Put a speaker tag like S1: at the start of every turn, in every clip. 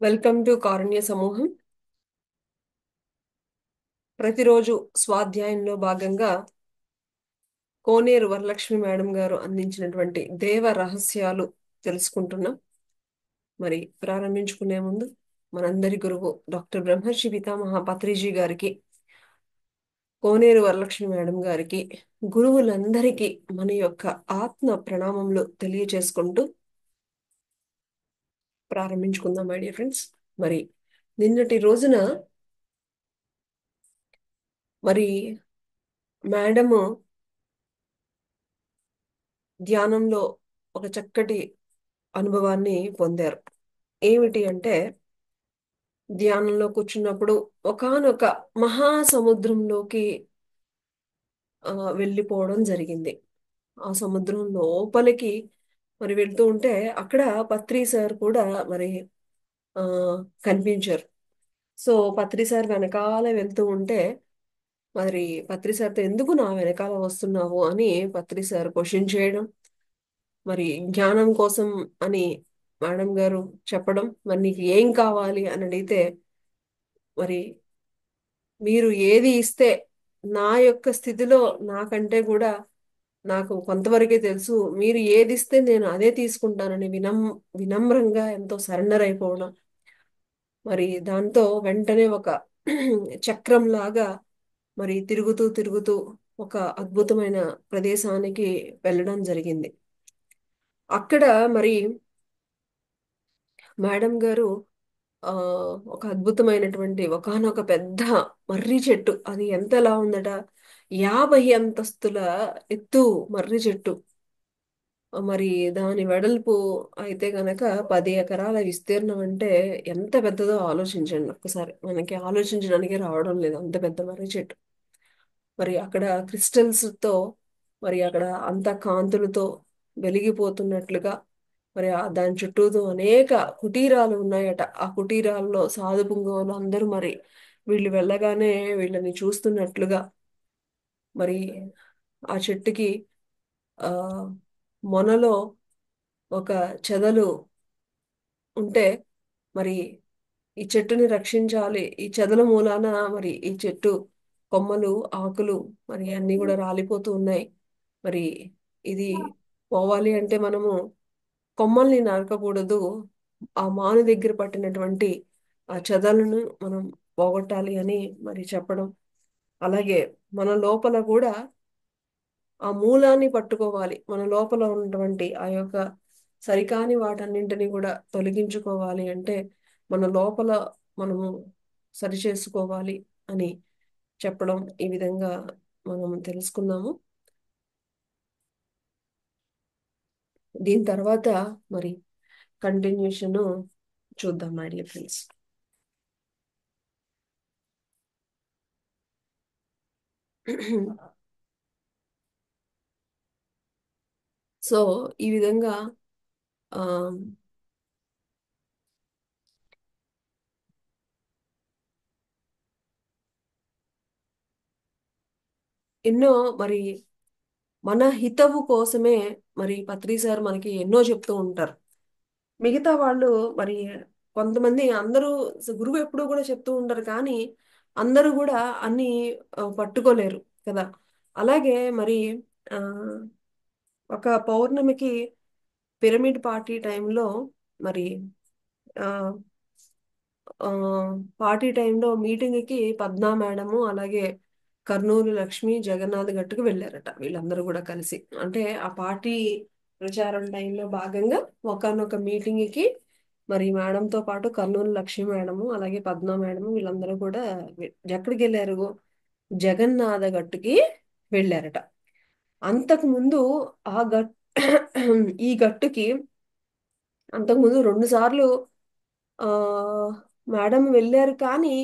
S1: Welcome to కారుణ్య సమూహం. ప్రతిరోజు స్వాధ్యాయంలో భాగంగా కోనేరు వరలక్ష్మి మేడం గారు అందించినటువంటి దేవ రహస్యాలు తెలుసుకుంటున్నాం. మరి ప్రారంభించుకునే ముందు మనందరి గురువు డాక్టర్ బ్రహ్మర్షి పితామహ పత్రిజీ గారికి, కోనేరు వరలక్ష్మి మేడం గారికి, గురువులందరికీ మన యొక్క ఆత్మ ప్రణామములు తెలియచేసుకుంటూ ప్రారంభించుకుందాం మై డియర్ ఫ్రెండ్స్. మరి నిన్నటి రోజున మరి మేడము ధ్యానంలో ఒక చక్కటి అనుభవాన్ని పొందారు. ఏమిటి అంటే, ధ్యానంలో కూర్చున్నప్పుడు ఒకానొక మహాసముద్రంలోకి వెళ్ళిపోవడం జరిగింది. ఆ సముద్రం లోపలికి మరి వెళ్తూ ఉంటే అక్కడ పత్రి సార్ కూడా మరి ఆ కనిపించారు. సో పత్రి సార్ వెనకాల వెళ్తూ ఉంటే మరి పత్రి సార్తో ఎందుకు నా వెనకాల వస్తున్నావు అని పత్రి సార్ క్వశ్చన్ చేయడం, మరి జ్ఞానం కోసం అని మేడం గారు చెప్పడం, మరి నీకు ఏం కావాలి అని అడిగితే, మరి మీరు ఏది ఇస్తే నా యొక్క స్థితిలో నాకంటే కూడా నాకు కొంతవరకే తెలుసు, మీరు ఏది ఇస్తే నేను అదే తీసుకుంటానని వినమ్రంగా ఎంతో సరెండర్ అయిపోవడం. మరి దాంతో వెంటనే ఒక చక్రం లాగా మరి తిరుగుతూ తిరుగుతూ ఒక అద్భుతమైన ప్రదేశానికి వెళ్ళడం జరిగింది. అక్కడ మరి మేడం గారు ఆ ఒక అద్భుతమైనటువంటి ఒకానొక పెద్ద మర్రి చెట్టు, అది ఎంతలా ఉందట, 50 అంతస్తుల ఎత్తు మర్రి చెట్టు. మరి దాని వెడల్పు అయితే గనక 10 ఎకరాల విస్తీర్ణం. అంటే ఎంత పెద్దదో ఆలోచించండి ఒక్కసారి. మనకి ఆలోచించడానికి రావడం లేదు, అంత పెద్ద మర్రి చెట్టు. మరి అక్కడ క్రిస్టల్స్ తో, మరి అక్కడ అంత కాంతులతో వెలిగిపోతున్నట్లుగా, మరి దాని చుట్టూతో అనేక కుటీరాలు ఉన్నాయట. ఆ కుటీరాల్లో సాధు పుంగవులు అందరూ మరి వీళ్ళు వెళ్ళగానే వీళ్ళని చూస్తున్నట్లుగా, మరి ఆ చెట్టుకి ఆ మొనలో ఒక చెదలు ఉంటే, మరి ఈ చెట్టుని రక్షించాలి, ఈ చెదల మూలాన మరి ఈ చెట్టు కొమ్మలు, ఆకులు మరి అన్ని కూడా రాలిపోతూ ఉన్నాయి. మరి ఇది పోవాలి అంటే మనము కొమ్మల్ని నరకకూడదు, ఆ మాను దగ్గర పట్టినటువంటి ఆ చెదలను మనం పోగొట్టాలి అని మరి చెప్పడం. అలాగే మన లోపల కూడా ఆ మూలాన్ని పట్టుకోవాలి, మన లోపల ఉన్నటువంటి ఆ యొక్క సరికాని వాటన్నింటినీ కూడా తొలగించుకోవాలి అంటే మన లోపల మనము సరి చేసుకోవాలి అని చెప్పడం. ఈ విధంగా మనం తెలుసుకున్నాము. దీని తర్వాత మరి కంటిన్యూషన్ చూద్దాం మై డియర్ ఫ్రెండ్స్. సో ఈ విధంగా ఆ ఎన్నో మరి మన హితవు కోసమే మరి పత్రి సార్ మనకి ఎన్నో చెప్తూ ఉంటారు. మిగతా వాళ్ళు మరి కొంతమంది, అందరూ గురువు ఎప్పుడూ కూడా చెప్తూ ఉంటారు కానీ అందరూ కూడా అన్ని పట్టుకోలేరు కదా. అలాగే మరి ఆ ఒక పౌర్ణమికి పిరమిడ్ పార్టీ టైంలో మరి ఆ ఆ పార్టీ టైంలో మీటింగ్కి పద్మా మేడము, అలాగే కర్నూలు లక్ష్మి, జగన్నాథ్ గట్టుకు వెళ్ళారట వీళ్ళందరూ కూడా కలిసి. అంటే ఆ పార్టీ ప్రచారం టైంలో భాగంగా ఒకనొక మీటింగ్కి మరి మేడంతో పాటు కర్నూలు లక్ష్మి మేడము, అలాగే పద్మా మేడము వీళ్ళందరూ కూడా ఎక్కడికి వెళ్ళారు, జగన్నాథ గట్టుకి వెళ్ళారట. అంతకు ముందు ఆ గట్ ఈ గట్టుకి అంతకుముందు 2 సార్లు ఆ మేడం వెళ్ళారు కానీ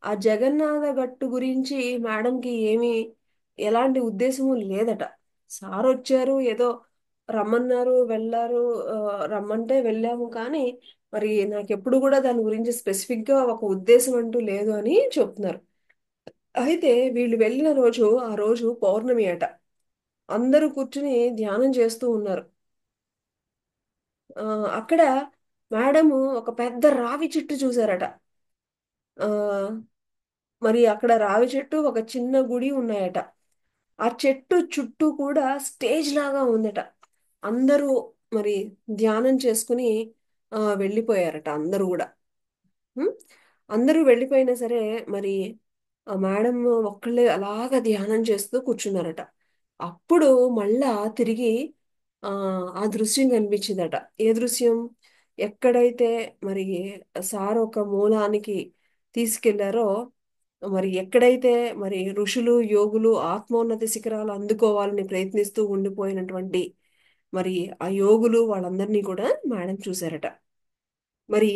S1: ఆ జగన్నాథ గట్టు గురించి మేడంకి ఏమీ ఎలాంటి ఉద్దేశము లేదట. సార్ వచ్చారు, ఏదో రమ్మన్నారు, వెళ్ళారు. ఆ, రమ్మంటే వెళ్ళాము కానీ మరి నాకు ఎప్పుడు కూడా దాని గురించి స్పెసిఫిక్ గా ఒక ఉద్దేశం అంటూ లేదు అని చెప్తున్నారు. అయితే వీళ్ళు వెళ్ళిన రోజు, ఆ రోజు పౌర్ణమి అట. అందరూ కూర్చుని ధ్యానం చేస్తూ ఉన్నారు. ఆ అక్కడ మేడము ఒక పెద్ద రావి చెట్టు చూసారట. ఆ మరి అక్కడ రావి చెట్టు, ఒక చిన్న గుడి ఉన్నాయట. ఆ చెట్టు చుట్టూ కూడా స్టేజ్ లాగా ఉందట. అందరూ మరి ధ్యానం చేసుకుని వెళ్ళిపోయారట అందరూ కూడా. ఉం? అందరూ వెళ్ళిపోయినా సరే మరి ఆ మేడం ఒక్కళ్ళే అలాగా ధ్యానం చేస్తూ కూర్చున్నారట. అప్పుడు మళ్ళా తిరిగి ఆ ఆ దృశ్యం కనిపించిందట. ఏ దృశ్యం? ఎక్కడైతే మరి సార్ ఒక మూలానికి తీసుకెళ్లారో, మరి ఎక్కడైతే మరి ఋషులు యోగులు ఆత్మోన్నతి శిఖరాలు అందుకోవాలని ప్రయత్నిస్తూ ఉండిపోయినటువంటి మరి ఆ యోగులు వాళ్ళందరినీ కూడా మేడం చూశారట. మరి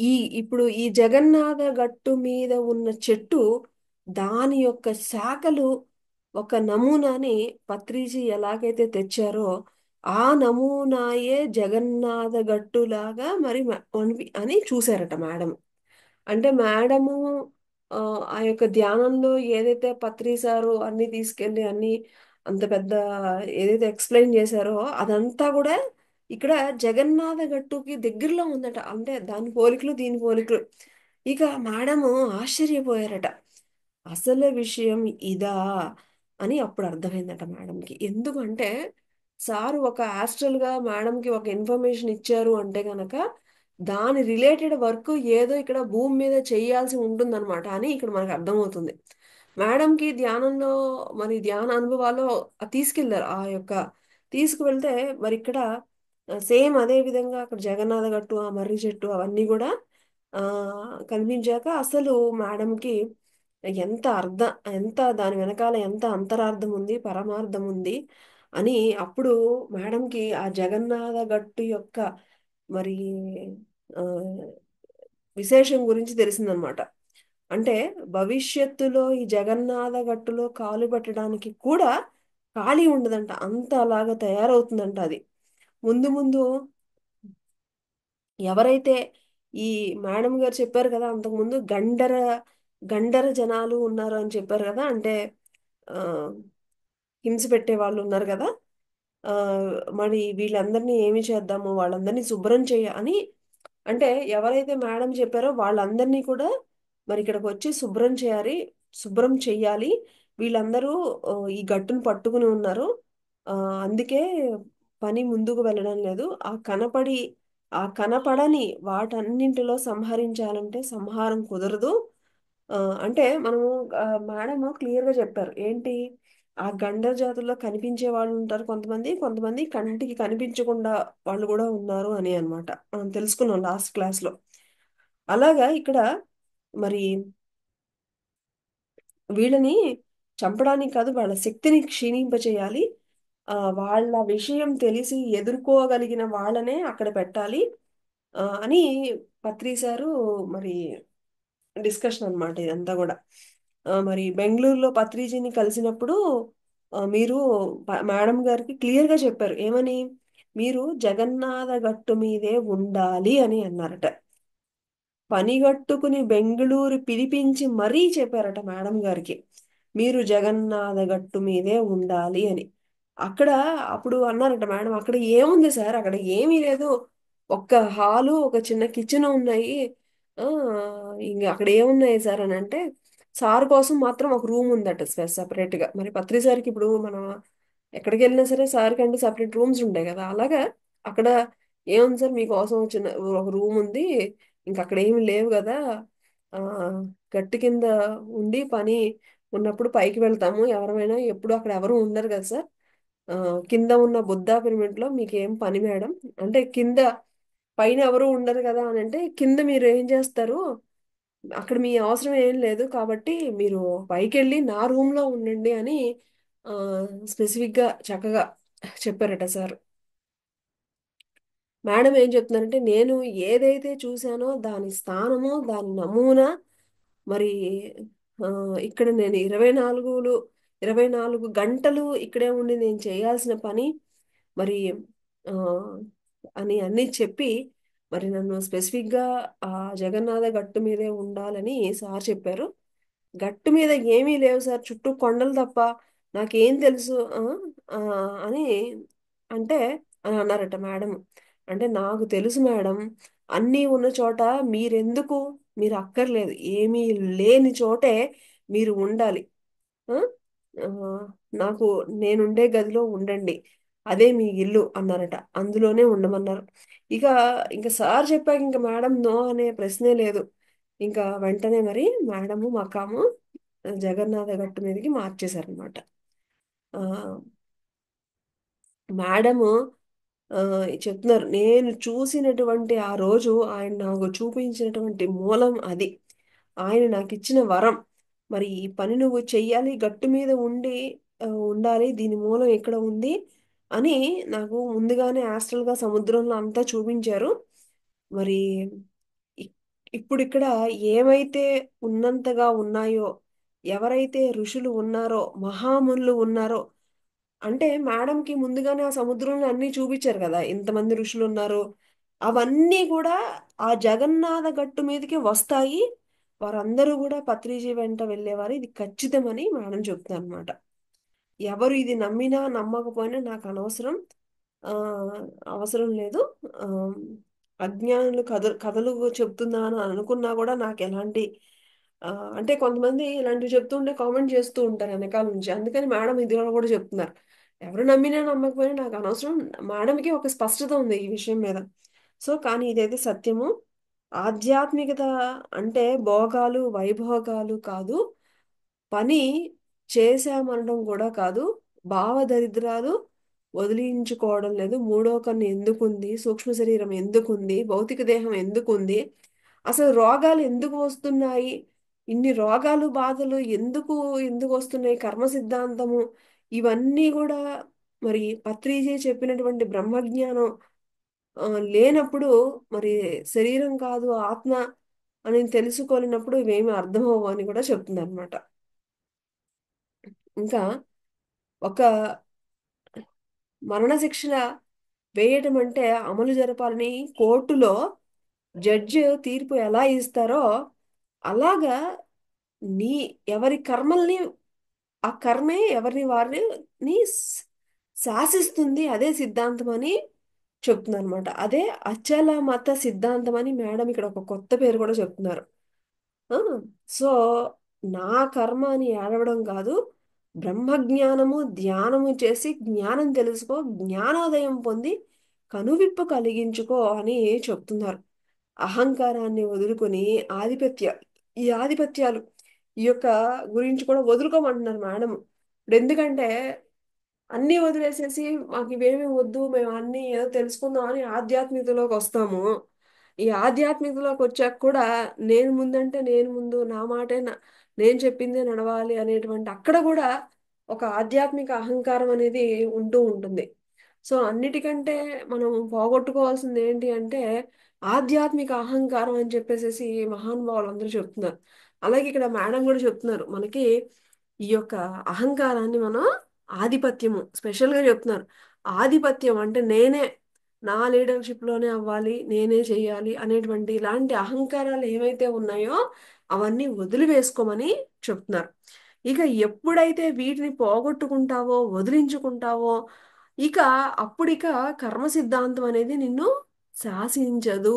S1: ఈ ఇప్పుడు ఈ జగన్నాథ గట్టు మీద ఉన్న చెట్టు, దాని యొక్క శాఖలు ఒక నమూనాని పత్రిజీ ఎలాగైతే తెచ్చారో ఆ నమూనాయే జగన్నాథ గట్టులాగా మరి అని చూశారట మేడం. అంటే మేడము ఆ ఆ యొక్క ధ్యానంలో ఏదైతే పత్రి సారు అన్ని తీసుకెళ్ళి అన్ని అంత పెద్ద ఏదైతే ఎక్స్ప్లెయిన్ చేశారో అదంతా కూడా ఇక్కడ జగన్నాథ గట్టుకి దగ్గరలో ఉందట. అంటే దాని పోలికలు దీని పోలికలు. ఇక మేడము ఆశ్చర్యపోయారట. అసలు విషయం ఇదా అని అప్పుడు అర్థమైందట మేడంకి. ఎందుకంటే సార్ ఒక ఆస్ట్రల్ గా మేడంకి ఒక ఇన్ఫర్మేషన్ ఇచ్చారు అంటే గనక దాని రిలేటెడ్ వర్క్ ఏదో ఇక్కడ భూమి మీద చేయాల్సి ఉంటుందన్నమాట అని ఇక్కడ మనకు అర్థమవుతుంది. మేడంకి ధ్యానంలో మరి ధ్యాన అనుభవాలు తీసుకెళ్లారు. ఆ యొక్క తీసుకువెళ్తే మరి ఇక్కడ సేమ్ అదే విధంగా అక్కడ జగన్నాథ గట్టు, ఆ మర్రి చెట్టు అవన్నీ కూడా ఆ కనిపించాక అసలు మేడంకి ఎంత అర్థ ఎంత దాని వెనకాల ఎంత అంతరార్థం ఉంది, పరమార్థం ఉంది అని అప్పుడు మేడంకి ఆ జగన్నాథ గట్టు యొక్క మరి ఆ విశేషం గురించి తెలిసిందనమాట. అంటే భవిష్యత్తులో ఈ జగన్నాథ గట్టులో కాలు పెట్టడానికి కూడా ఖాళీ ఉండదంట. అంత అలాగా తయారవుతుందంట అది. ముందు ముందు ఎవరైతే ఈ మేడం గారు చెప్పారు కదా అంతకుముందు గండర జనాలు ఉన్నారు అని చెప్పారు కదా. అంటే ఆ హింస పెట్టే వాళ్ళు ఉన్నారు కదా. ఆ మరి వీళ్ళందరినీ ఏమి చేద్దాము, వాళ్ళందరినీ శుభ్రం చేయ అని. అంటే ఎవరైతే మేడం చెప్పారో వాళ్ళందరినీ కూడా మరి ఇక్కడికి వచ్చి శుభ్రం చెయ్యాలి. వీళ్ళందరూ ఈ గట్టును పట్టుకుని ఉన్నారు. ఆ అందుకే పని ముందుకు వెళ్ళడం లేదు. ఆ కనపడని వాటన్నింటిలో సంహరించాలంటే సంహారం కుదరదు. ఆ అంటే మనము మేడము క్లియర్ గా చెప్పారు ఏంటి, ఆ గండర్ జాతుల్లో కనిపించే వాళ్ళు ఉంటారు కొంతమంది, కొంతమంది కంటికి కనిపించకుండా వాళ్ళు కూడా ఉన్నారు అని అన్నమాట. మనం తెలుసుకున్నాం లాస్ట్ క్లాస్ లో. అలాగా ఇక్కడ మరి వీళ్ళని చంపడానికి కాదు, వాళ్ళ శక్తిని క్షీణింపచేయాలి. వాళ్ళ విషయం తెలిసి ఎదుర్కోగలిగిన వాళ్ళనే అక్కడ పెట్టాలి అని పత్రి సారు మరి డిస్కషన్ అన్నమాట ఇదంతా కూడా. మరి బెంగళూరులో పత్రిజీని కలిసినప్పుడు మీరు మేడం గారికి క్లియర్ గా చెప్పారు ఏమని, మీరు జగన్నాథ గట్టు మీదే ఉండాలి అని అన్నారట. పనిగట్టుకుని బెంగళూరు పిలిపించి మరీ చెప్పారట మేడం గారికి, మీరు జగన్నాథ గట్టు మీదే ఉండాలి అని. అక్కడ అప్పుడు అన్నారట మేడం, అక్కడ ఏముంది సార్, అక్కడ ఏమీ లేదు, ఒక్క హాలు ఒక చిన్న కిచెన్ ఉన్నాయి. ఆ ఇంక అక్కడ ఏమున్నాయి సార్ అని అంటే, సార్ కోసం మాత్రం ఒక రూమ్ ఉందట సెపరేట్ గా. మరి పత్రి సార్కి ఇప్పుడు మనం ఎక్కడికి వెళ్ళినా సరే సార్ కంటే సపరేట్ రూమ్స్ ఉంటాయి కదా. అలాగా అక్కడ ఏముంది సార్, మీకోసం చిన్న ఒక రూమ్ ఉంది, ఇంక అక్కడ ఏమి లేవు కదా. ఆ గట్టు కింద ఉండి పని ఉన్నప్పుడు పైకి వెళ్తాము ఎవరమైనా, ఎప్పుడు అక్కడ ఎవరు ఉండరు కదా సార్. ఆ కింద ఉన్న బుద్ధా పిరమిడ్ లో మీకేం పని మేడం అంటే, కింద పైన ఎవరు ఉండరు కదా అని అంటే, కింద మీరు ఏం చేస్తారు, అక్కడ మీ అవసరం ఏం లేదు కాబట్టి మీరు పైకి వెళ్ళి నా రూమ్ లో ఉండండి అని ఆ స్పెసిఫిక్ గా చక్కగా చెప్పారట సార్. మేడం ఏం చెప్తున్నారంటే, నేను ఏదైతే చూశానో దాని స్థానము, దాని నమూనా మరి ఆ, ఇక్కడ నేను 24 గంటలు ఇక్కడే ఉండి నేను చేయాల్సిన పని మరి ఆ, అని అన్ని చెప్పి మరి నన్ను స్పెసిఫిక్ గా ఆ జగన్నాథ గట్టు మీదే ఉండాలని సార్ చెప్పారు. గట్టు మీద ఏమీ లేవు సార్, చుట్టూ కొండలు తప్ప నాకేం తెలుసు ఆ, అని అంటే అని అన్నారట మేడం. అంటే నాకు తెలుసు మేడం, అన్నీ ఉన్న చోట మీరెందుకు, మీరు అక్కర్లేదు, ఏమీ లేని చోటే మీరు ఉండాలి. ఆ? ఆ, నాకు నేనుండే గదిలో ఉండండి, అదే మీ ఇల్లు అన్నారట, అందులోనే ఉండమన్నారు. ఇక ఇంకా సార్ చెప్పాక ఇంకా మేడం నో అనే ప్రశ్నే లేదు. ఇంకా వెంటనే మరి మేడము మకాము జగన్నాథ గట్టు మీదకి మార్చేశారనమాట. ఆ, మేడము ఆ, చెప్తున్నారు, నేను చూసినటువంటి ఆ రోజు ఆయన నాకు చూపించినటువంటి మూలం అది, ఆయన నాకు ఇచ్చిన వరం. మరి ఈ పని నువ్వు చెయ్యాలి, గట్టు మీద ఉండి ఉండాలి, దీని మూలం ఎక్కడ ఉంది అని నాకు ముందుగానే గా సముద్రంలో అంతా చూపించారు. మరి ఇ- ఇప్పుడు ఇక్కడ ఏమైతే ఉన్నంతగా ఉన్నాయో, ఎవరైతే ఋషులు ఉన్నారో, మహామునులు ఉన్నారో, అంటే మేడంకి ముందుగానే ఆ సముద్రంలో అన్ని చూపించారు కదా, ఇంతమంది ఋషులు ఉన్నారు, అవన్నీ కూడా ఆ జగన్నాథ గట్టు మీదకి వస్తాయి. వారందరూ కూడా పత్రిజీ వెంట వెళ్ళేవారు, ఇది ఖచ్చితమని మేడం చెప్తున్నారు అనమాట. ఎవరు ఇది నమ్మినా నమ్మకపోయినా నాకు అనవసరం. ఆ, అవసరం లేదు. ఆ, అజ్ఞానులు కథలు చెప్తున్నాను అనుకున్నా కూడా నాకు ఎలాంటి ఆ, అంటే కొంతమంది ఇలాంటివి చెప్తుంటే కామెంట్ చేస్తూ ఉంటారు వెనకాల నుంచి, అందుకని మేడం ఇది కూడా చెప్తున్నారు. ఎవరు నమ్మినా నమ్మకపోయినా నాకు అనవసరం. మేడంకి ఒక స్పష్టత ఉంది ఈ విషయం మీద. సో కానీ ఇదైతే సత్యము. ఆధ్యాత్మికత అంటే భోగాలు వైభోగాలు కాదు, పని చేశామనడం కూడా కాదు, భావదరిద్రాలు వదిలించుకోవడం లేదు, మూడో కన్ను ఎందుకుంది, సూక్ష్మ శరీరం ఎందుకుంది, భౌతిక దేహం ఎందుకుంది, అసలు రోగాలు ఎందుకు వస్తున్నాయి, ఇన్ని రోగాలు బాధలు ఎందుకు ఎందుకు వస్తున్నాయి, కర్మ సిద్ధాంతము, ఇవన్నీ కూడా మరి పత్రిజీ చెప్పినటువంటి బ్రహ్మజ్ఞానం ఆ, లేనప్పుడు మరి శరీరం కాదు ఆత్మ అని తెలుసుకోలేనప్పుడు ఇవేమి అర్థం అవ్వవు అని కూడా చెప్తుంది అనమాట. ఇంకా ఒక మరణశిక్ష వేయటం అంటే అమలు జరపాలని కోర్టులో జడ్జి తీర్పు ఎలా ఇస్తారో అలాగా, నీ ఎవరి కర్మల్ని, ఆ కర్మే ఎవరిని వారిని శాసిస్తుంది, అదే సిద్ధాంతం అని చెప్తున్నారు అనమాట. అదే అచల మత సిద్ధాంతం అని మేడం ఇక్కడ ఒక కొత్త పేరు కూడా చెప్తున్నారు. ఆ, సో నా కర్మ అని ఏడవడం కాదు, బ్రహ్మజ్ఞానము ధ్యానము చేసి జ్ఞానం తెలుసుకో, జ్ఞానోదయం పొంది కనువిప్పు కలిగించుకో అని చెప్తున్నారు. అహంకారాన్ని వదులుకొని ఆధిపత్య ఈ ఆధిపత్యాలు ఈ యొక్క గురించి కూడా వదులుకోమంటున్నారు మేడం. ఇప్పుడు ఎందుకంటే అన్నీ వదిలేసేసి మాకు ఇవేమీ వద్దు, మేము అన్నీ ఏదో తెలుసుకుందాం అని ఆధ్యాత్మికతలోకి వస్తాము. ఈ ఆధ్యాత్మికతలోకి వచ్చాక కూడా నేను ముందంటే నేను ముందు, నా మాటే నేను చెప్పిందే నడవాలి అనేటువంటి అక్కడ కూడా ఒక ఆధ్యాత్మిక అహంకారం అనేది ఉంటూ ఉంటుంది. సో అన్నిటికంటే మనం పోగొట్టుకోవాల్సింది ఏంటి అంటే ఆధ్యాత్మిక అహంకారం అని చెప్పేసి మహానుభావులు అందరూ చెప్తున్నారు. అలాగే ఇక్కడ మేడం కూడా చెప్తున్నారు మనకి, ఈ యొక్క అహంకారాన్ని మనం ఆధిపత్యము స్పెషల్గా చెప్తున్నారు. ఆధిపత్యం అంటే నేనే, నా లీడర్షిప్ లోనే అవ్వాలి, నేనే చెయ్యాలి అనేటువంటి ఇలాంటి అహంకారాలు ఏవైతే ఉన్నాయో అవన్నీ వదిలివేసుకోమని చెప్తున్నారు. ఇక ఎప్పుడైతే వీటిని పోగొట్టుకుంటావో వదిలించుకుంటావో ఇక అప్పుడిక కర్మ సిద్ధాంతం అనేది నిన్ను శాసించదు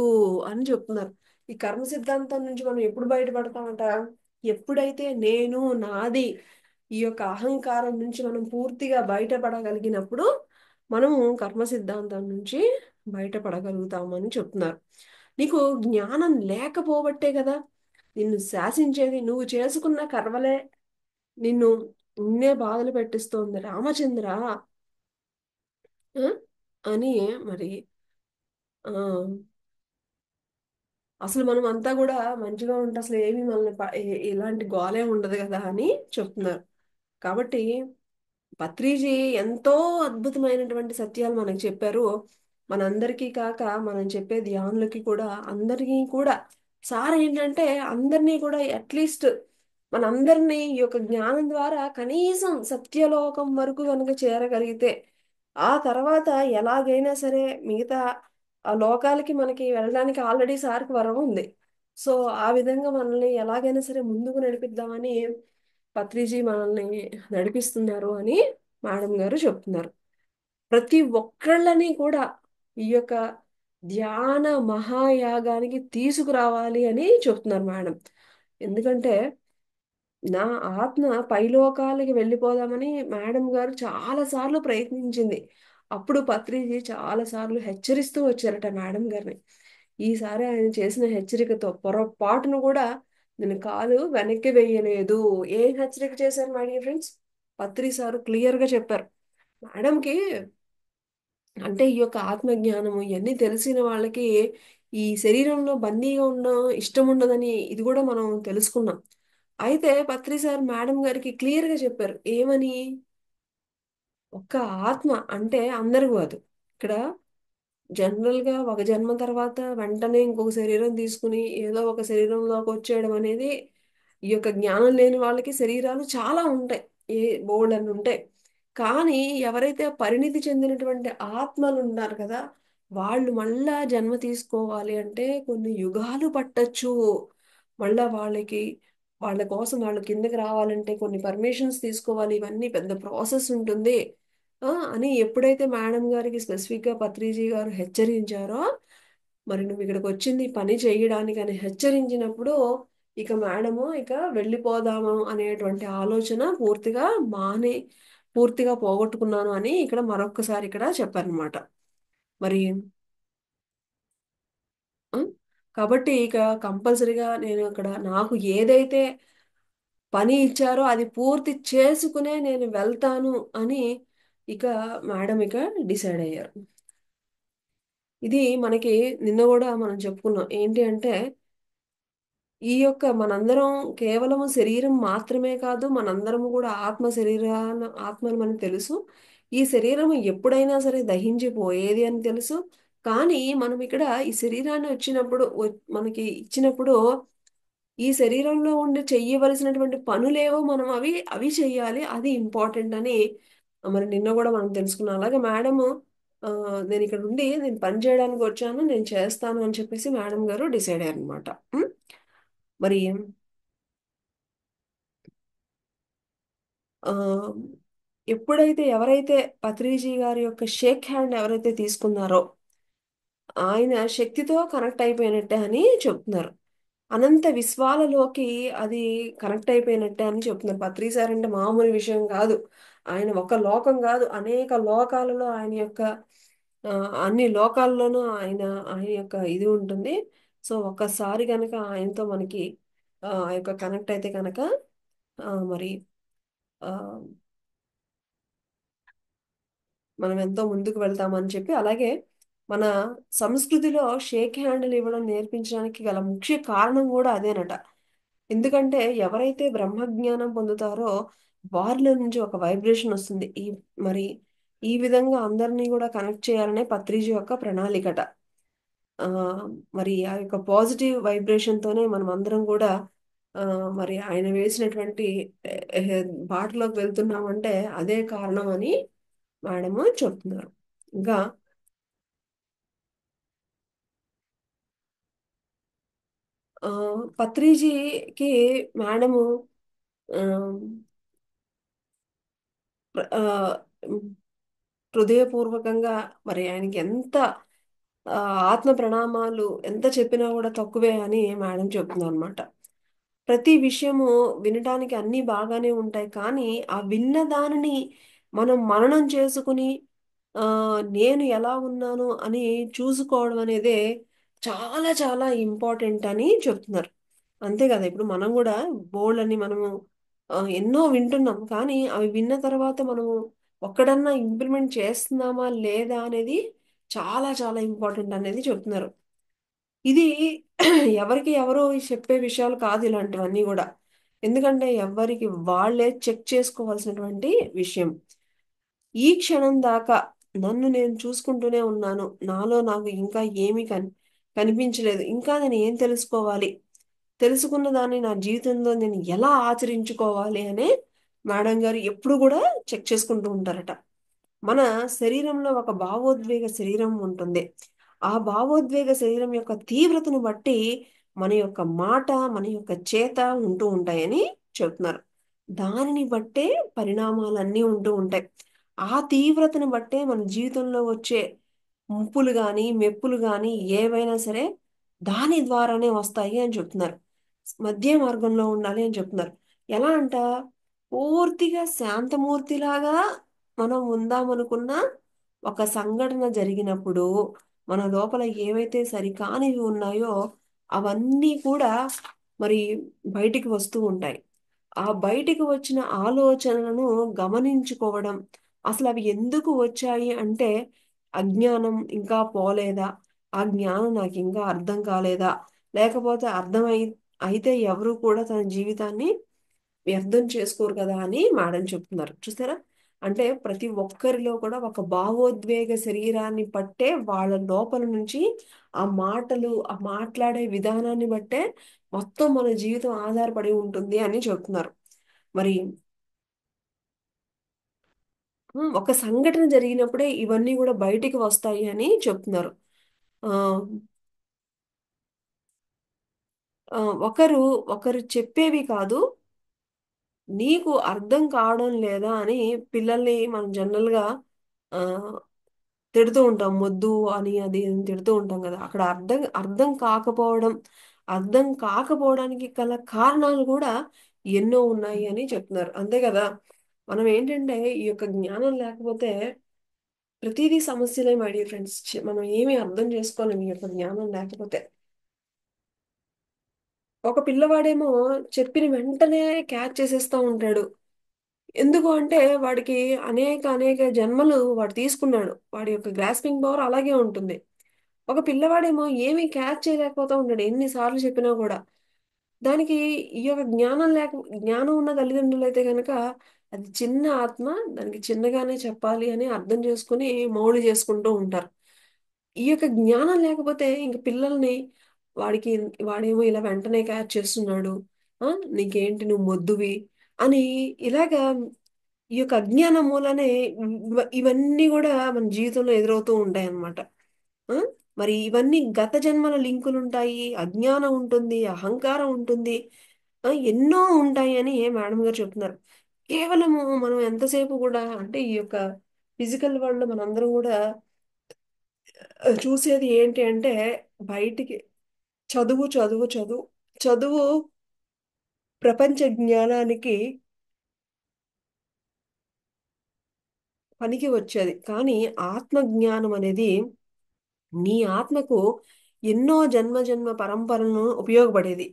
S1: అని చెప్తున్నారు. ఈ కర్మ సిద్ధాంతం నుంచి మనం ఎప్పుడు బయటపడతామంట, ఎప్పుడైతే నేను నాది ఈ యొక్క అహంకారం నుంచి మనం పూర్తిగా బయటపడగలిగినప్పుడు మనము కర్మ సిద్ధాంతం నుంచి బయటపడగలుగుతామని చెప్తున్నారు. నీకు జ్ఞానం లేకపోబట్టే కదా నిన్ను శాసించేది, నువ్వు చేసుకున్న కర్మలే నిన్ను ఇన్నే బాధలు పెట్టిస్తోంది రామచంద్ర ఆ? అని మరి ఆ అసలు మనం అంతా కూడా మంచిగా ఉంటే అసలు ఏమీ మనల్ని ఇలాంటి గోలే ఉండదు కదా అని చెప్తున్నారు. కాబట్టి పత్రిజీ ఎంతో అద్భుతమైనటువంటి సత్యాలు మనకు చెప్పారు. మనందరికీ కాక మనం చెప్పే ధ్యానులకి కూడా అందరికీ కూడా సార్ ఏంటంటే అందరినీ కూడా అట్లీస్ట్ మనందరినీ ఈ యొక్క జ్ఞానం ద్వారా కనీసం సత్యలోకం వరకు కనుక చేరగలిగితే ఆ తర్వాత ఎలాగైనా సరే మిగతా ఆ లోకాలకి మనకి వెళ్ళడానికి ఆల్రెడీ సార్కి వరం ఉంది. సో ఆ విధంగా మనల్ని ఎలాగైనా సరే ముందుకు నడిపిద్దామని పత్రిజీ మనల్ని నడిపిస్తున్నారు అని మేడం గారు చెప్తున్నారు. ప్రతి ఒక్కళ్ళని కూడా ఈ యొక్క ధ్యాన మహాయాగానికి తీసుకురావాలి అని చెప్తున్నారు మేడం. ఎందుకంటే నా ఆత్మ పైలోకాలకి వెళ్ళిపోదామని మేడం గారు చాలా సార్లు ప్రయత్నించింది. అప్పుడు పత్రిజీ చాలా సార్లు హెచ్చరిస్తూ వచ్చారట మేడం గారిని. ఈసారి ఆయన చేసిన హెచ్చరికతో పొరపాటును కూడా నేను కాలు వెనక్కి వెయ్యలేదు. ఏం హెచ్చరిక చేశారు my dear friends? Patri sir clear గా చెప్పారు. మేడంకి అంటే ఈ యొక్క ఆత్మజ్ఞానము ఇవన్నీ తెలిసిన వాళ్ళకి ఈ శరీరంలో బందీగా ఉన్న ఇష్టం ఉండదని ఇది కూడా మనం తెలుసుకున్నాం. అయితే పత్రి సార్ మేడం గారికి క్లియర్ గా చెప్పారు. ఏమని? ఒక్క ఆత్మ అంటే అందరూ కాదు. ఇక్కడ జనరల్ గా ఒక జన్మ తర్వాత వెంటనే ఇంకొక శరీరం తీసుకుని ఏదో ఒక శరీరంలోకి వచ్చేయడం అనేది ఈ యొక్క జ్ఞానం లేని వాళ్ళకి శరీరాలు చాలా ఉంటాయి. ఏ బోల్డ్ అని ఉంటాయి. కానీ ఎవరైతే పరిణితి చెందినటువంటి ఆత్మలు ఉన్నారు కదా, వాళ్ళు మళ్ళా జన్మ తీసుకోవాలి అంటే కొన్ని యుగాలు పట్టచ్చు. మళ్ళా వాళ్ళకి వాళ్ళ కోసం వాళ్ళు కిందకి రావాలంటే కొన్ని పర్మిషన్స్ తీసుకోవాలి. ఇవన్నీ పెద్ద ప్రాసెస్ ఉంటుంది అని ఎప్పుడైతే మేడం గారికి స్పెసిఫిక్ గా పత్రిజీ గారు హెచ్చరించారో, మరి నువ్వు ఇక్కడికి వచ్చింది ఈ పని చేయడానికి అని హెచ్చరించినప్పుడు ఇక మేడము ఇక వెళ్ళిపోదాము అనేటువంటి ఆలోచన పూర్తిగా పోగొట్టుకున్నాను అని ఇక్కడ మరొక్కసారి ఇక్కడ చెప్పారనమాట. మరి ఆ, కాబట్టి ఇక కంపల్సరిగా నేను ఇక్కడ నాకు ఏదైతే పని ఇచ్చారో అది పూర్తి చేసుకునే నేను వెళ్తాను అని ఇక మేడం ఇక డిసైడ్ అయ్యారు. ఇది మనకి నిన్న కూడా మనం చెప్పుకున్నాం. ఏంటి అంటే ఈ యొక్క మనందరం కేవలం శరీరం మాత్రమే కాదు, మనందరం కూడా ఆత్మలు మనకు తెలుసు. ఈ శరీరం ఎప్పుడైనా సరే దహించిపోయేది అని తెలుసు. కానీ మనం ఇక్కడ ఈ శరీరాన్ని మనకి ఇచ్చినప్పుడు ఈ శరీరంలో ఉండి చెయ్యవలసినటువంటి పనులేవో మనం అవి అవి చెయ్యాలి. అది ఇంపార్టెంట్ అని మరి నిన్న కూడా మనం తెలుసుకున్నాం. అలాగే మేడము నేను ఇక్కడ ఉండి నేను పని చేయడానికి వచ్చాను, నేను చేస్తాను అని చెప్పేసి మేడం గారు డిసైడ్ అయ్యారు అనమాట. మరి ఆ ఎప్పుడైతే ఎవరైతే పత్రిజీ గారి యొక్క షేక్ హ్యాండ్ ఎవరైతే తీసుకున్నారో ఆయన శక్తితో కనెక్ట్ అయిపోయినట్టే అని చెప్తున్నారు. అనంత విశ్వాలలోకి అది కనెక్ట్ అయిపోయినట్టే అని చెప్తున్నారు. పత్రి సార్ అంటే మామూలు విషయం కాదు. ఆయన ఒక లోకం కాదు, అనేక లోకాలలో ఆయన యొక్క ఆ, అన్ని లోకాల్లోనూ ఆయన యొక్క ఇది ఉంటుంది. సో ఒక్కసారి కనుక ఆయనతో మనకి ఆ యొక్క కనెక్ట్ అయితే కనుక మరి ఆ మనం ఎంతో ముందుకు వెళ్తామని చెప్పి, అలాగే మన సంస్కృతిలో షేక్ హ్యాండ్లు ఇవ్వడం నేర్పించడానికి గల ముఖ్య కారణం కూడా అదేనట. ఎందుకంటే ఎవరైతే బ్రహ్మజ్ఞానం పొందుతారో వారిలో నుంచి ఒక వైబ్రేషన్ వస్తుంది. మరి ఈ విధంగా అందరినీ కూడా కనెక్ట్ చేయాలనే పత్రిజీ యొక్క ప్రణాళికట. ఆ మరి ఆ యొక్క పాజిటివ్ వైబ్రేషన్ తోనే మనం అందరం కూడా ఆ మరి ఆయన వేసినటువంటి బాటలోకి వెళ్తున్నామంటే అదే కారణం అని మేడము చెప్తున్నారు. ఇంకా ఆ పత్రిజీకి మేడము ఆ, ఆ, హృదయపూర్వకంగా మరి ఆయనకి ఎంత ఆ, ఆత్మ ప్రణామాలు ఎంత చెప్పినా కూడా తక్కువే అని మేడం చెప్తున్నారు అనమాట. ప్రతి విషయము వినడానికి అన్నీ బాగానే ఉంటాయి, కానీ ఆ విన్న దానిని మనం మననం చేసుకుని ఆ నేను ఎలా ఉన్నాను అని చూసుకోవడం అనేదే చాలా చాలా ఇంపార్టెంట్ అని చెప్తున్నారు. అంతే కదా, ఇప్పుడు మనం కూడా బోల్డ్ అని మనము ఎన్నో వింటున్నాం, కానీ అవి విన్న తర్వాత మనము ఒక్కడన్నా ఇంప్లిమెంట్ చేస్తున్నామా లేదా అనేది చాలా చాలా ఇంపార్టెంట్ అనేది చెప్తున్నారు. ఇది ఎవరికి ఎవరో చెప్పే విషయాలు కాదు ఇలాంటివన్నీ కూడా. ఎందుకంటే ఎవరికి వాళ్ళే చెక్ చేసుకోవాల్సినటువంటి విషయం. ఈ క్షణం దాకా నన్ను నేను చూసుకుంటూనే ఉన్నాను. నాలో నాకు ఇంకా ఏమీ కనిపించలేదు. ఇంకా నేను ఏం తెలుసుకోవాలి, తెలుసుకున్న దాన్ని నా జీవితంలో నేను ఎలా ఆచరించుకోవాలి అనే మేడం గారు ఎప్పుడు కూడా చెక్ చేసుకుంటూ ఉంటారట. మన శరీరంలో ఒక భావోద్వేగ శరీరం ఉంటుంది. ఆ భావోద్వేగ శరీరం యొక్క తీవ్రతను బట్టి మన యొక్క మాట, మన యొక్క చేత ఉంటూ ఉంటాయని చెప్తున్నారు. దానిని బట్టే పరిణామాలన్నీ ఉంటూ ఉంటాయి. ఆ తీవ్రతను బట్టే మన జీవితంలో వచ్చే ముప్పులు గాని మెప్పులు గాని ఏవైనా సరే దాని ద్వారానే వస్తాయి అని చెప్తున్నారు. మధ్య మార్గంలో ఉండాలి అని చెప్తున్నారు. ఎలా అంట, పూర్తిగా శాంతమూర్తిలాగా మనం ఉందామనుకున్న ఒక సంఘటన జరిగినప్పుడు మన లోపల ఏవైతే సరికానివి ఉన్నాయో అవన్నీ కూడా మరి బయటికి వస్తూ ఉంటాయి. ఆ బయటికి వచ్చిన ఆలోచనలను గమనించుకోవడం, అసలు అవి ఎందుకు వచ్చాయి అంటే అజ్ఞానం ఇంకా పోలేదా, ఆ జ్ఞానం నాకు ఇంకా అర్థం కాలేదా, లేకపోతే అయితే ఎవరు కూడా తన జీవితాన్ని వ్యర్థం చేసుకోరు కదా అని మేడం చెప్తున్నారు. చూసారా, అంటే ప్రతి ఒక్కరిలో కూడా ఒక భావోద్వేగ శరీరాన్ని పట్టే వాళ్ళ లోపల నుంచి ఆ మాటలు, ఆ మాట్లాడే విధానాన్ని బట్టే మొత్తం మన జీవితం ఆధారపడి ఉంటుంది అని చెప్తున్నారు. మరి ఒక సంఘటన జరిగినప్పుడే ఇవన్నీ కూడా బయటికి వస్తాయి అని చెప్తున్నారు. ఆ ఆ, ఒకరు ఒకరు చెప్పేవి కాదు, నీకు అర్థం కావడం లేదా అని పిల్లల్ని మనం జనరల్ గా ఆ తిడుతూ ఉంటాం. మొద్దు అని అది అని తిడుతూ ఉంటాం కదా, అక్కడ అర్థం అర్థం కాకపోవడం, అర్థం కాకపోవడానికి గల కారణాలు కూడా ఎన్నో ఉన్నాయి అని చెప్తున్నారు. అంతే కదా, మనం ఏంటంటే ఈ యొక్క జ్ఞానం లేకపోతే ప్రతిదీ సమస్యలే మై డియర్ ఫ్రెండ్స్. మనం ఏమీ అర్థం చేసుకోలేము ఈ యొక్క జ్ఞానం లేకపోతే. ఒక పిల్లవాడేమో చెప్పిన వెంటనే క్యాచ్ చేసేస్తా ఉంటాడు. ఎందుకు అంటే వాడికి అనేక అనేక జన్మలు వాడు తీసుకున్నాడు, వాడి యొక్క గ్రాస్పింగ్ పవర్ అలాగే ఉంటుంది. ఒక పిల్లవాడేమో ఏమీ క్యాచ్ చేయలేకపోతా ఉంటాడు ఎన్నిసార్లు చెప్పినా కూడా. దానికి ఈ యొక్క జ్ఞానం ఉన్న తల్లిదండ్రులు అయితే కనుక అది చిన్న ఆత్మ, దానికి చిన్నగానే చెప్పాలి అని అర్థం చేసుకుని మౌలి చేసుకుంటూ ఉంటారు. ఈ యొక్క జ్ఞానం లేకపోతే ఇంక పిల్లల్ని వాడికి వాడేమో ఇలా వెంటనే క్యాచ్ చేస్తున్నాడు, ఆ నీకేంటి నువ్వు మొద్దువి అని ఇలాగా ఈ యొక్క అజ్ఞానం మూలనే ఇవన్నీ కూడా మన జీవితంలో ఎదురవుతూ ఉంటాయి అన్నమాట. ఆ? మరి ఇవన్నీ గత జన్మల లింకులు ఉంటాయి, అజ్ఞానం ఉంటుంది, అహంకారం ఉంటుంది, ఎన్నో ఉంటాయి అని మేడం గారు చెప్తున్నారు. కేవలము మనం ఎంతసేపు కూడా అంటే ఈ యొక్క ఫిజికల్ వరల్డ్ మనందరం కూడా చూసేది ఏంటి అంటే బయటికి చదువు చదువు చదువు చదువు ప్రపంచ జ్ఞానానికి పనికి వచ్చేది, కానీ ఆత్మ జ్ఞానం అనేది నీ ఆత్మకు ఎన్నో జన్మ జన్మ పరంపరను ఉపయోగపడేది.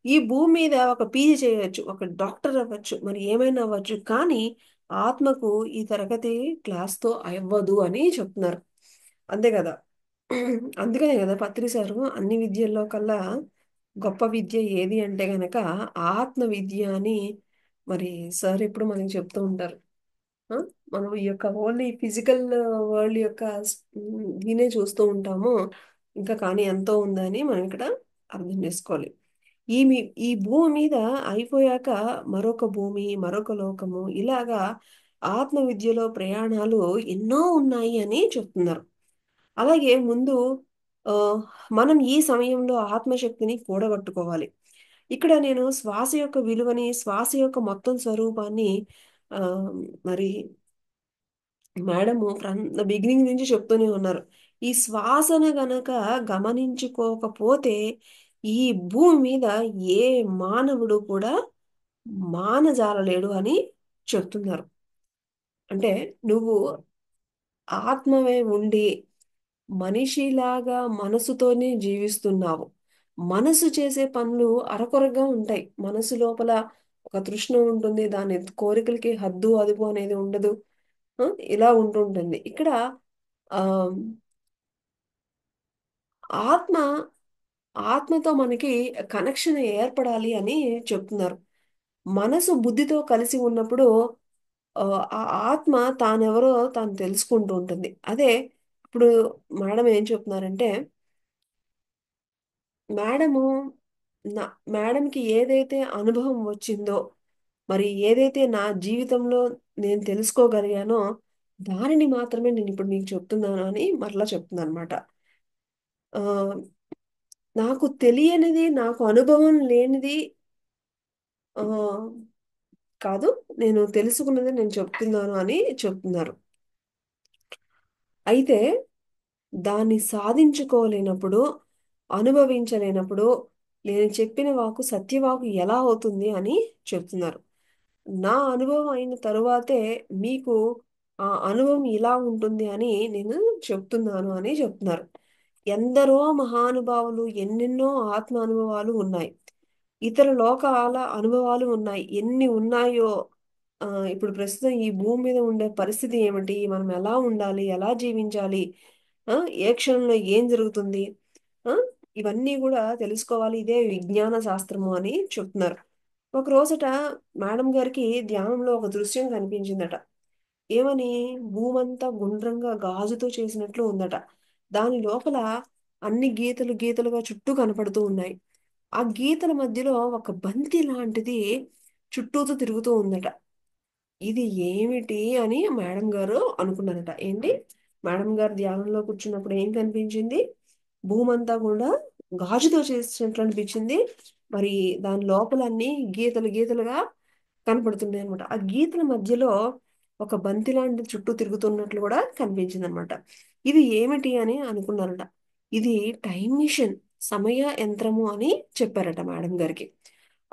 S1: ఈ భూమి మీద ఒక పీజీ చేయవచ్చు, ఒక డాక్టర్ అవ్వచ్చు, మరి ఏమైనా అవ్వచ్చు, కానీ ఆత్మకు ఈ తరగతి క్లాస్తో అవ్వదు అని చెప్తున్నారు. అంతే కదా. అందుకనే కదా పత్రి సారు అన్ని విద్యల్లో కల్లా గొప్ప విద్య ఏది అంటే గనక ఆత్మ విద్య అని మరి సార్ ఎప్పుడు మనకి చెప్తూ ఉంటారు. ఆ? మనం ఈ యొక్క ఓన్లీ ఫిజికల్ వరల్డ్ యొక్క దీనే చూస్తూ ఉంటాము, ఇంకా కానీ ఎంతో ఉందని మనం ఇక్కడ అర్థం చేసుకోవాలి. ఈ భూమి మీద అయిపోయాక మరొక భూమి, మరొక లోకము, ఇలాగా ఆత్మ విద్యలో ప్రయాణాలు ఎన్నో ఉన్నాయి అని చెప్తున్నారు. అలాగే ముందు ఆ, మనం ఈ సమయంలో ఆత్మశక్తిని కూడగట్టుకోవాలి. ఇక్కడ నేను శ్వాస యొక్క విలువని, శ్వాస యొక్క మొత్తం స్వరూపాన్ని ఆ, మరి మేడము ఫ్రమ్ ద బిగినింగ్ నుంచి చెప్తూనే ఉన్నారు. ఈ శ్వాసను గనక గమనించుకోకపోతే ఈ భూమి మీద ఏ మానవుడు కూడా మానజాలలేడు అని చెప్తున్నారు. అంటే నువ్వు ఆత్మవే ఉండి మనిషిలాగా మనసుతోనే జీవిస్తున్నావు. మనసు చేసే పనులు అరకొరగా ఉంటాయి. మనసు లోపల ఒక తృష్ణ ఉంటుంది, దాని కోరికలకి హద్దు అదుపు అనేది ఉండదు. ఆ, ఇలా ఉంటుంటుంది ఇక్కడ. ఆ ఆత్మ ఆత్మతో మనకి కనెక్షన్ ఏర్పడాలి అని చెప్తున్నారు. మనసు బుద్ధితో కలిసి ఉన్నప్పుడు ఆ ఆ ఆత్మ తానెవరో తాను తెలుసుకుంటూ ఉంటుంది. అదే ఇప్పుడు మేడం ఏం చెప్తున్నారంటే, మేడము నా మేడంకి ఏదైతే అనుభవం వచ్చిందో, మరి ఏదైతే నా జీవితంలో నేను తెలుసుకోగలిగానో దానిని మాత్రమే నేను ఇప్పుడు మీకు చెప్తున్నాను అని మరలా చెప్తున్నాను అనమాట. ఆ, నాకు తెలియనిది, నాకు అనుభవం లేనిది ఆ, కాదు, నేను తెలుసుకున్నది నేను చెప్తున్నాను అని చెప్తున్నారు. అయితే దాన్ని సాధించుకోలేనప్పుడు, అనుభవించలేనప్పుడు నేను చెప్పిన వాకు సత్యవాకు ఎలా అవుతుంది అని చెప్తున్నారు. నా అనుభవం అయిన తరువాతే మీకు ఆ అనుభవం ఇలా ఉంటుంది అని నేను చెప్తున్నాను అని చెప్తున్నారు. ఎందరో మహానుభావులు ఎన్నెన్నో ఆత్మ అనుభవాలు ఉన్నాయి. ఇతర లోకాల అనుభవాలు ఉన్నాయి. ఎన్ని ఉన్నాయో ఇప్పుడు ప్రస్తుతం ఈ భూమి మీద ఉండే పరిస్థితి ఏమిటి? మనం ఎలా ఉండాలి? ఎలా జీవించాలి? ఆ, ఏ క్షణంలో ఏం జరుగుతుంది? ఆ, ఇవన్నీ కూడా తెలుసుకోవాలి. ఇదే విజ్ఞాన శాస్త్రము అని చెప్తున్నారు. ఒక రోజుట మేడం గారికి ధ్యానంలో ఒక దృశ్యం కనిపించిందట. ఏమని? భూమంతా గుండ్రంగా గాజుతో చేసినట్లు ఉందట. దాని లోపల అన్ని గీతలు గీతలుగా చుట్టూ కనపడుతూ ఉన్నాయి. ఆ గీతల మధ్యలో ఒక బంతి లాంటిది చుట్టూతో తిరుగుతూ ఉందట. ఇది ఏమిటి అని మేడం గారు అనుకున్నారట. ఏంటి? మేడం గారు ధ్యానంలో కూర్చున్నప్పుడు ఏం కనిపించింది? భూమంతా కూడా గాజుతో చేసినట్లు అనిపించింది. మరి దాని లోపల అన్ని గీతలు గీతలుగా కనపడుతున్నాయి అనమాట. ఆ గీతల మధ్యలో ఒక బంతి లాంటి చుట్టూ తిరుగుతున్నట్లు కూడా కనిపించింది అనమాట. ఇది ఏమిటి అని అనుకున్నారట. ఇది టైం మిషన్, సమయ యంత్రము అని చెప్పారట మేడం గారికి.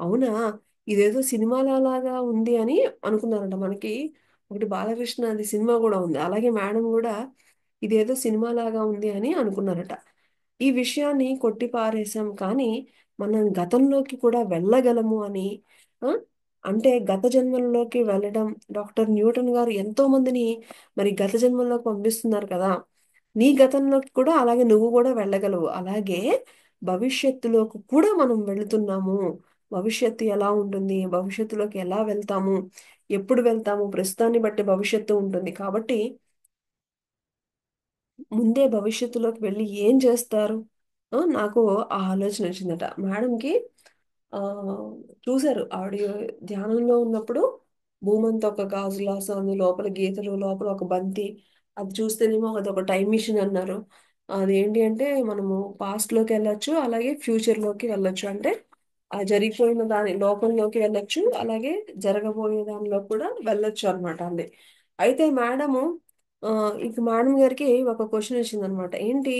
S1: అవునా, ఇదేదో సినిమాలాగా ఉంది అని అనుకున్నారంట. మనకి ఒకటి బాలకృష్ణ అది సినిమా కూడా ఉంది. అలాగే మేడం కూడా ఇదేదో సినిమాలాగా ఉంది అని అనుకున్నారట. ఈ విషయాన్ని కొట్టి పారేశాం కానీ మనం గతంలోకి కూడా వెళ్ళగలము అని, ఆ, అంటే గత జన్మల్లోకి వెళ్ళడం, డాక్టర్ న్యూటన్ గారు ఎంతో మందిని మరి గత జన్మల్లోకి పంపిస్తున్నారు కదా. నీ గతంలోకి కూడా అలాగే నువ్వు కూడా వెళ్ళగలవు. అలాగే భవిష్యత్తులోకి కూడా మనం వెళుతున్నాము. భవిష్యత్తు ఎలా ఉంటుంది, భవిష్యత్తులోకి ఎలా వెళ్తాము, ఎప్పుడు వెళ్తాము, ప్రస్తుతాన్ని బట్టి భవిష్యత్తు ఉంటుంది కాబట్టి ముందే భవిష్యత్తులోకి వెళ్ళి ఏం చేస్తారు? నాకు ఆ ఆలోచన వచ్చిందట మేడంకి. ఆ చూశారు ఆవిడ ధ్యానంలో ఉన్నప్పుడు భూమంతా ఒక గాజు గ్లాసు, అందు లోపల గీతలు, లోపల ఒక బంతి. అది చూస్తేనేమో అది ఒక టైం మిషన్ అన్నారు. అదేంటి అంటే మనము పాస్ట్ లోకి వెళ్ళొచ్చు, అలాగే ఫ్యూచర్ లోకి వెళ్ళొచ్చు. అంటే ఆ జరిగిపోయిన దాని లోకంలోకి వెళ్ళొచ్చు, అలాగే జరగబోయే దానిలో కూడా వెళ్ళొచ్చు అనమాట అంది. అయితే మేడము ఆ, ఇక మేడం గారికి ఒక క్వశ్చన్ వచ్చింది అనమాట. ఏంటి?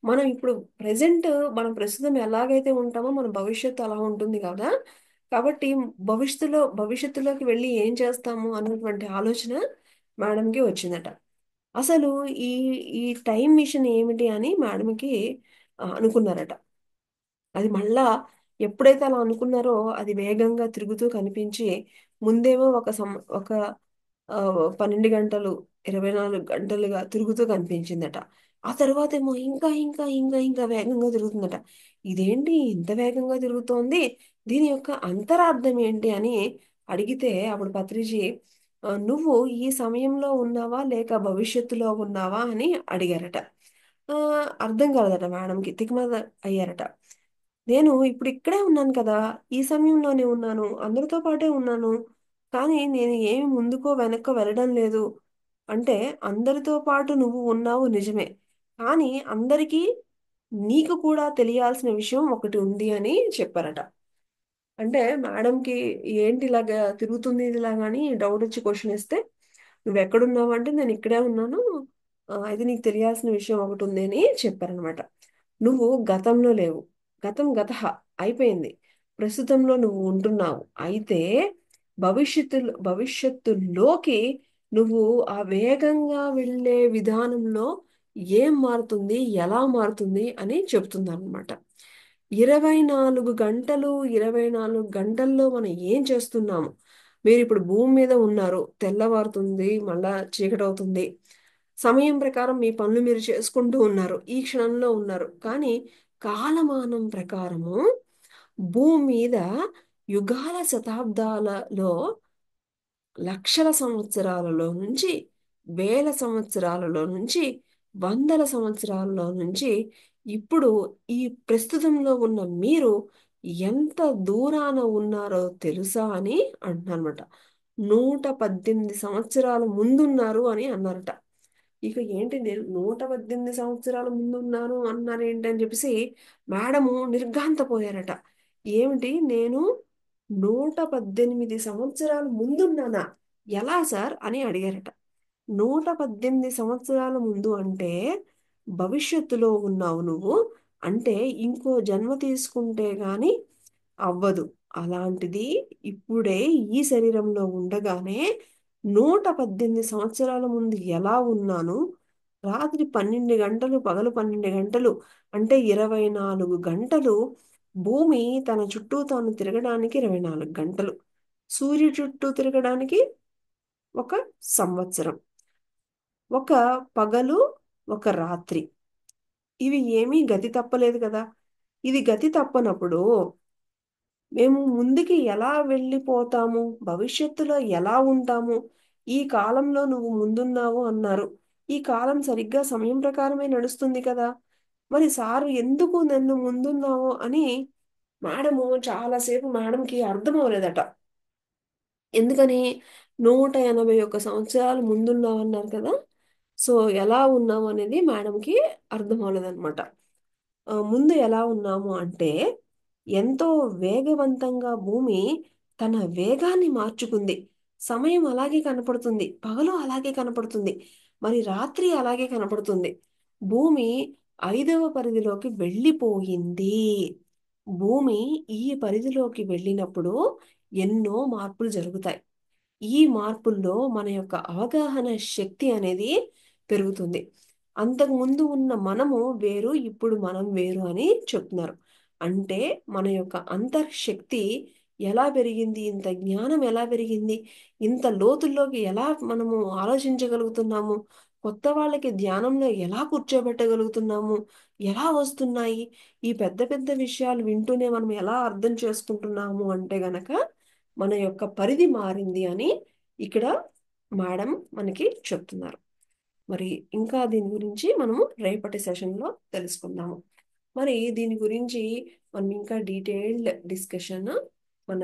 S1: మనం ఇప్పుడు ప్రెసెంట్, మనం ప్రస్తుతం ఎలాగైతే ఉంటామో మన భవిష్యత్తు అలా ఉంటుంది కదా. కాబట్టి భవిష్యత్తులోకి వెళ్ళి ఏం చేస్తాము అన్నటువంటి ఆలోచన మేడంకి వచ్చిందట. అసలు ఈ ఈ టైం మిషన్ ఏమిటి అని మేడంకి అనుకున్నారట. అది మళ్ళా ఎప్పుడైతే అలా అనుకున్నారో అది వేగంగా తిరుగుతూ కనిపించి ముందేమో ఒక 12 గంటలు, 24 గంటలుగా తిరుగుతూ కనిపించిందట. ఆ తర్వాత ఏమో ఇంకా వేగంగా తిరుగుతుందట. ఇదేంటి ఇంత వేగంగా తిరుగుతోంది? దీని యొక్క అంతరార్థం ఏంటి అని అడిగితే అప్పుడు పత్రిజీ నువ్వు ఈ సమయంలో ఉన్నావా లేక భవిష్యత్తులో ఉన్నావా అని అడిగారట. ఆ, అర్థం కాలేదట మేడంకి. తికమక అయ్యారట. నేను ఇప్పుడు ఇక్కడే ఉన్నాను కదా, ఈ సమయంలోనే ఉన్నాను, అందరితో పాటే ఉన్నాను. కానీ నేను ఏమి ముందుకో వెనక్కో వెళ్ళడం లేదు. అంటే అందరితో పాటు నువ్వు ఉన్నావు నిజమే. కానీ అందరికీ నీకు కూడా తెలియాల్సిన విషయం ఒకటి ఉంది అని చెప్పారట. అంటే మేడంకి ఏంటి ఇలాగా తిరుగుతుంది ఇది ఇలాగా అని డౌట్ వచ్చి క్వశ్చన్ ఇస్తే, నువ్వు ఎక్కడున్నావు అంటే నేను ఇక్కడే ఉన్నాను, అయితే నీకు తెలియాల్సిన విషయం ఒకటి ఉంది అని చెప్పారనమాట. నువ్వు గతంలో లేవు. గతం అయిపోయింది. ప్రస్తుతంలో నువ్వు ఉంటున్నావు. అయితే భవిష్యత్తులోకి నువ్వు ఆ వేగంగా వెళ్ళే విధానంలో ఏం మారుతుంది, ఎలా మారుతుంది అని చెప్తుందన్నమాట. 24 గంటలు, 24 గంటల్లో మనం ఏం చేస్తున్నాము? మీరు ఇప్పుడు భూమి మీద ఉన్నారు, తెల్లవారుతుంది, మళ్ళా చీకటి అవుతుంది. సమయం ప్రకారం మీ పనులు మీరు చేసుకుంటూ ఉన్నారు, ఈ క్షణంలో ఉన్నారు. కానీ కాలమానం ప్రకారము భూమి మీద యుగాల శతాబ్దాలలో, లక్షల సంవత్సరాలలో నుంచి, వేల సంవత్సరాలలో నుంచి, వందల సంవత్సరాలలో నుంచి ఇప్పుడు ఈ ప్రస్తుతంలో ఉన్న మీరు ఎంత దూరాన ఉన్నారో తెలుసా అని అంటున్నారన్నమాట. 118 సంవత్సరాల ముందున్నారు అని అన్నారట. ఇక ఏంటి, నేను 118 సంవత్సరాల ముందు ఉన్నాను అన్నారు ఏంటి అని చెప్పేసి మేడము నిర్ఘాంతపోయారట. ఏమిటి, నేను 118 సంవత్సరాల ముందున్నానా? ఎలా సార్ అని అడిగారట. 118 సంవత్సరాల ముందు అంటే భవిష్యత్తులో ఉన్నావు నువ్వు. అంటే ఇంకో జన్మ తీసుకుంటే గాని అవ్వదు. అలాంటిది ఇప్పుడే ఈ శరీరంలో ఉండగానే 118 సంవత్సరాల ముందు ఎలా ఉన్నాను, రాత్రి 12 గంటలు, పగలు 12 గంటలు, అంటే 24 గంటలు భూమి తన చుట్టూ తాను తిరగడానికి 24 గంటలు, సూర్యుడి చుట్టూ తిరగడానికి ఒక సంవత్సరం, ఒక పగలు, ఒక రాత్రి. ఇవి ఏమీ గతి తప్పలేదు కదా. ఇది గతి తప్పనప్పుడు మేము ముందుకి ఎలా వెళ్ళిపోతాము, భవిష్యత్తులో ఎలా ఉంటాము? ఈ కాలంలో నువ్వు ముందున్నావు అన్నారు. ఈ కాలం సరిగ్గా సమయం ప్రకారమే నడుస్తుంది కదా. మరి సారు ఎందుకు నన్ను ముందున్నావు అని మేడము చాలాసేపు మేడంకి అర్థం అవ్వలేదట. ఎందుకని? 181 సంవత్సరాలు ముందున్నావు అన్నారు కదా. సో ఎలా ఉన్నాము అనేది మేడంకి అర్థం అవ్వలేదన్నమాట. ముందు ఎలా ఉన్నాము అంటే, ఎంతో వేగవంతంగా భూమి తన వేగాన్ని మార్చుకుంది. సమయం అలాగే కనపడుతుంది, పగలు అలాగే కనపడుతుంది, మరి రాత్రి అలాగే కనపడుతుంది. భూమి 5వ పరిధిలోకి వెళ్ళిపోయింది. భూమి ఈ పరిధిలోకి వెళ్ళినప్పుడు ఎన్నో మార్పులు జరుగుతాయి. ఈ మార్పుల్లో మన యొక్క అవగాహన శక్తి అనేది పెరుగుతుంది. అంతకు ముందు ఉన్న మనము వేరు, ఇప్పుడు మనం వేరు అని చెప్తున్నారు. అంటే మన యొక్క అంతర్శక్తి ఎలా పెరిగింది, ఇంత జ్ఞానం ఎలా పెరిగింది, ఇంత లోతుల్లోకి ఎలా మనము ఆలోచించగలుగుతున్నాము, కొత్త వాళ్ళకి ధ్యానంలో ఎలా కూర్చోబెట్టగలుగుతున్నాము, ఎలా వస్తున్నాయి ఈ పెద్ద పెద్ద విషయాలు వింటూనే మనం ఎలా అర్థం చేసుకుంటున్నాము అంటే గనక మన యొక్క పరిధి మారింది అని ఇక్కడ మేడం మనకి చెప్తున్నారు. మరి ఇంకా దీని గురించి మనము రేపటి సెషన్లో తెలుసుకుందాము. మరి దీని గురించి మనం ఇంకా డీటెయిల్డ్ డిస్కషన్ మన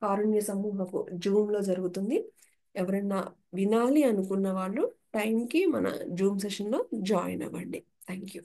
S1: కారుణ్య సమూహపు జూమ్లో జరుగుతుంది. ఎవరైనా వినాలి అనుకున్న వాళ్ళు టైంకి మన జూమ్ సెషన్లో జాయిన్ అవ్వండి. Thank you.